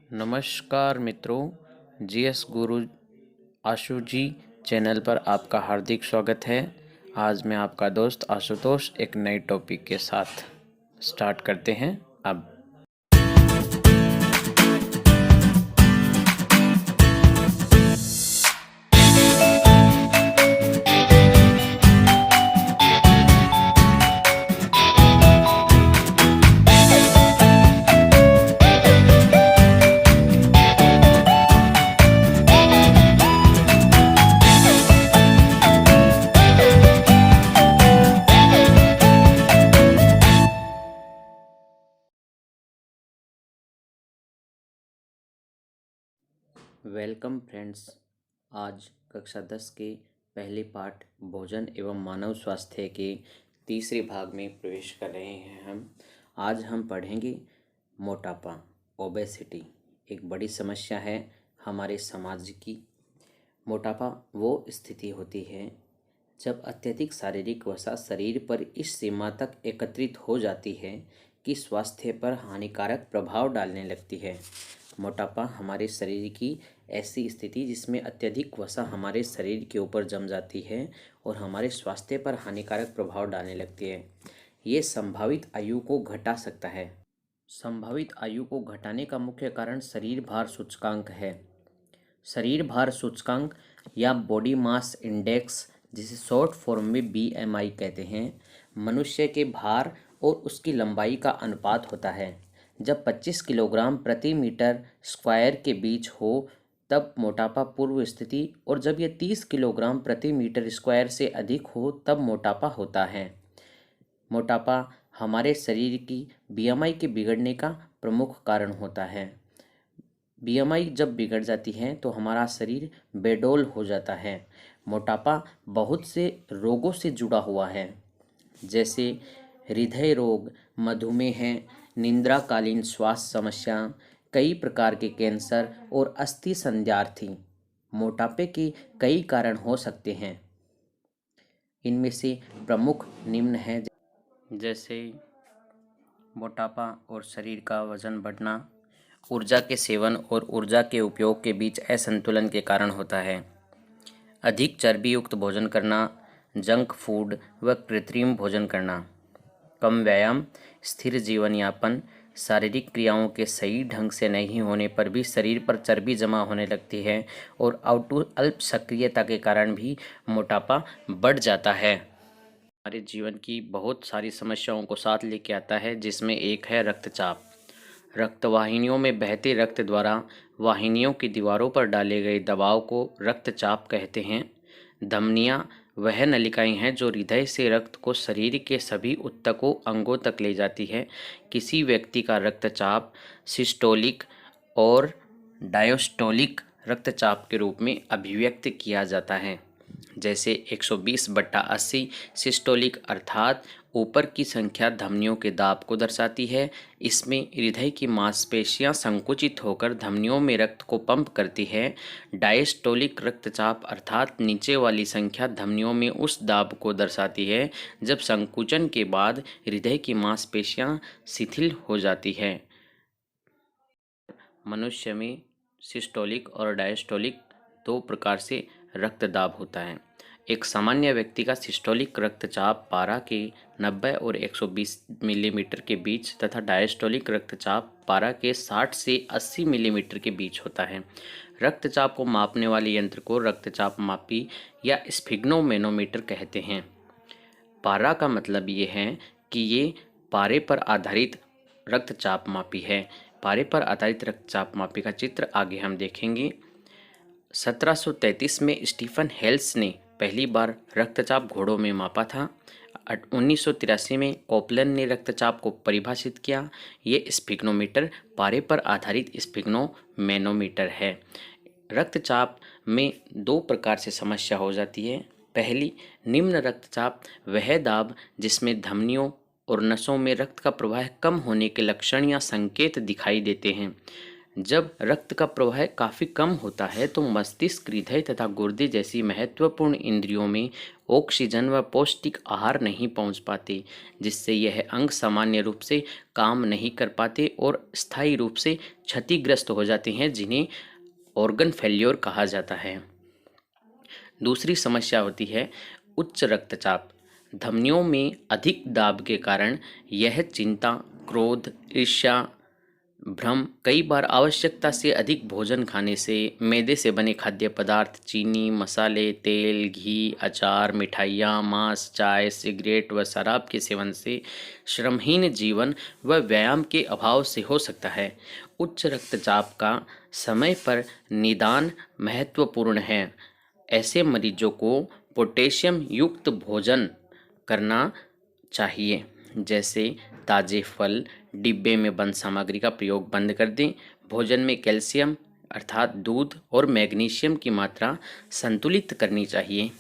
नमस्कार मित्रों, जीएस गुरु आशु जी चैनल पर आपका हार्दिक स्वागत है। आज मैं आपका दोस्त आशुतोष एक नए टॉपिक के साथ स्टार्ट करते हैं अब। वेलकम फ्रेंड्स, आज कक्षा 10 के पहले पाठ भोजन एवं मानव स्वास्थ्य के तीसरे भाग में प्रवेश कर रहे हैं। आज हम पढ़ेंगे मोटापा, ओबेसिटी एक बड़ी समस्या है हमारे समाज की। मोटापा वो स्थिति होती है जब अत्यधिक शारीरिक वसा शरीर पर इस सीमा तक एकत्रित हो जाती है कि स्वास्थ्य पर हानिकारक प्रभाव डालने लगती है। मोटापा हमारे शरीर की ऐसी स्थिति जिसमें अत्यधिक वसा हमारे शरीर के ऊपर जम जाती है और हमारे स्वास्थ्य पर हानिकारक प्रभाव डालने लगती है। ये संभावित आयु को घटा सकता है। संभावित आयु को घटाने का मुख्य कारण शरीर भार सूचकांक है। शरीर भार सूचकांक या बॉडी मास इंडेक्स, जिसे शॉर्ट फॉर्म में बीएमआई कहते हैं, मनुष्य के भार और उसकी लंबाई का अनुपात होता है। जब 25 किलोग्राम प्रति मीटर स्क्वायर के बीच हो तब मोटापा पूर्व स्थिति, और जब यह 30 किलोग्राम प्रति मीटर स्क्वायर से अधिक हो तब मोटापा होता है। मोटापा हमारे शरीर की बीएमआई के बिगड़ने का प्रमुख कारण होता है। बीएमआई जब बिगड़ जाती है तो हमारा शरीर बेडौल हो जाता है। मोटापा बहुत से रोगों से जुड़ा हुआ है, जैसे हृदय रोग, मधुमेह, निद्राकालीन श्वास समस्या, कई प्रकार के कैंसर और अस्थि संध्यार्थी मोटापे के कई कारण हो सकते हैं। इनमें से प्रमुख निम्न हैं, जैसे मोटापा और शरीर का वजन बढ़ना, ऊर्जा के सेवन और ऊर्जा के उपयोग के बीच असंतुलन के कारण होता है, अधिक चर्बी युक्त भोजन करना, जंक फूड व कृत्रिम भोजन करना, कम व्यायाम, स्थिर जीवन यापन, शारीरिक क्रियाओं के सही ढंग से नहीं होने पर भी शरीर पर चर्बी जमा होने लगती है, और अल्प सक्रियता के कारण भी मोटापा बढ़ जाता है। हमारे जीवन की बहुत सारी समस्याओं को साथ लेके आता है, जिसमें एक है रक्तचाप। रक्तवाहिनियों में बहते रक्त द्वारा वाहिनियों की दीवारों पर डाले गए दबाव को रक्तचाप कहते हैं। धमनियाँ वह नलिकाएं हैं जो हृदय से रक्त को शरीर के सभी ऊतकों अंगों तक ले जाती है। किसी व्यक्ति का रक्तचाप सिस्टोलिक और डायस्टोलिक रक्तचाप के रूप में अभिव्यक्त किया जाता है, जैसे 120/80 सिस्टोलिक अर्थात ऊपर की संख्या धमनियों के दाब को दर्शाती है। इसमें हृदय की मांसपेशियां संकुचित होकर धमनियों में रक्त को पंप करती है। डायस्टोलिक रक्तचाप अर्थात नीचे वाली संख्या धमनियों में उस दाब को दर्शाती है जब संकुचन के बाद हृदय की मांसपेशियां शिथिल हो जाती है। मनुष्य में सिस्टोलिक और डायस्टोलिक दो प्रकार से रक्तदाब होता है। एक सामान्य व्यक्ति का सिस्टोलिक रक्तचाप पारा के 90 और 120 मिलीमीटर के बीच तथा डायस्टोलिक रक्तचाप पारा के 60 से 80 मिलीमीटर के बीच होता है। रक्तचाप को मापने वाले यंत्र को रक्तचाप मापी या स्फिग्नोमेनोमीटर कहते हैं। पारा का मतलब ये है कि ये पारे पर आधारित रक्तचाप मापी है। पारे पर आधारित रक्तचाप मापी का चित्र आगे हम देखेंगे। 1733 में स्टीफन हेल्स ने पहली बार रक्तचाप घोड़ों में मापा था। 1983 में कोपलन ने रक्तचाप को परिभाषित किया। ये स्फिग्नोमीटर पारे पर आधारित स्फिग्नोमेनोमीटर है। रक्तचाप में दो प्रकार से समस्या हो जाती है। पहली, निम्न रक्तचाप वह दाब जिसमें धमनियों और नसों में रक्त का प्रवाह कम होने के लक्षण या संकेत दिखाई देते हैं। जब रक्त का प्रवाह काफ़ी कम होता है तो मस्तिष्क, हृदय तथा गुर्दे जैसी महत्वपूर्ण इंद्रियों में ऑक्सीजन व पौष्टिक आहार नहीं पहुंच पाते, जिससे यह अंग सामान्य रूप से काम नहीं कर पाते और स्थायी रूप से क्षतिग्रस्त हो जाते हैं, जिन्हें ऑर्गन फेल्योर कहा जाता है। दूसरी समस्या होती है उच्च रक्तचाप। धमनियों में अधिक दाब के कारण यह चिंता, क्रोध, ईर्ष्या, भ्रम, कई बार आवश्यकता से अधिक भोजन खाने से, मैदे से बने खाद्य पदार्थ, चीनी, मसाले, तेल, घी, अचार, मिठाइयाँ, मांस, चाय, सिगरेट व शराब के सेवन से, श्रमहीन जीवन व व्यायाम के अभाव से हो सकता है। उच्च रक्तचाप का समय पर निदान महत्वपूर्ण है। ऐसे मरीजों को पोटेशियम युक्त भोजन करना चाहिए, जैसे ताज़े फल, डिब्बे में बंद सामग्री का प्रयोग बंद कर दें। भोजन में कैल्शियम अर्थात दूध और मैग्नीशियम की मात्रा संतुलित करनी चाहिए।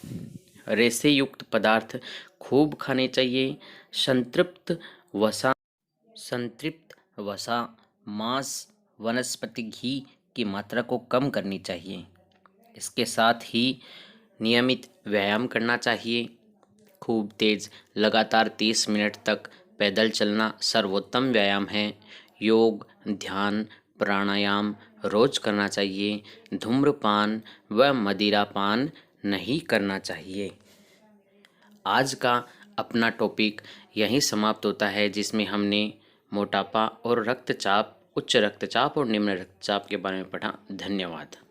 रेशे युक्त पदार्थ खूब खाने चाहिए। संतृप्त वसा, मांस, वनस्पति घी की मात्रा को कम करनी चाहिए। इसके साथ ही नियमित व्यायाम करना चाहिए। खूब तेज लगातार 30 मिनट तक पैदल चलना सर्वोत्तम व्यायाम है। योग, ध्यान, प्राणायाम रोज करना चाहिए। धूम्रपान व मदिरापान नहीं करना चाहिए। आज का अपना टॉपिक यहीं समाप्त होता है, जिसमें हमने मोटापा और रक्तचाप, उच्च रक्तचाप और निम्न रक्तचाप के बारे में पढ़ा। धन्यवाद।